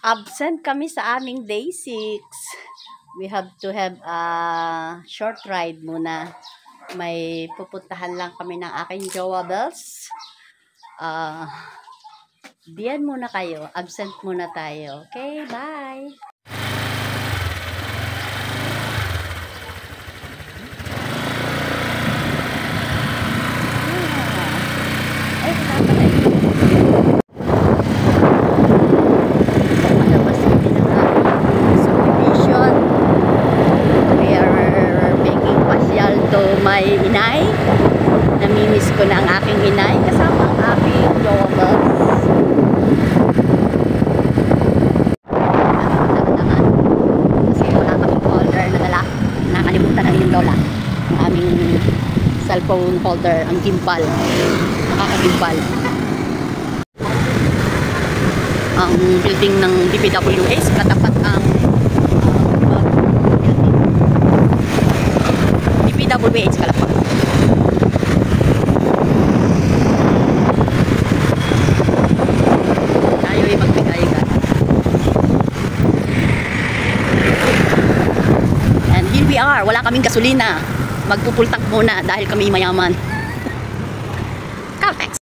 Absent kami sa aming day 6. We have to have a short ride muna. May pupuntahan lang kami ng aking jowa bells. Diyan muna kayo. Absent muna tayo. Okay, bye! May inay. Namimiss ko na ang aking inay kasama ang aking jowa bells. Kasi wala kaming holder na dala. Nakalimutan na yung lola. Ang aming cellphone holder, ang gimbal. Nakakagimbal. Ang building ng DPWH, katapat ang DPWH Kalapag. Tayo ay magbigayigan. And here we are. Wala kaming gasolina. Magpupultak muna dahil kami mayaman. Caltex.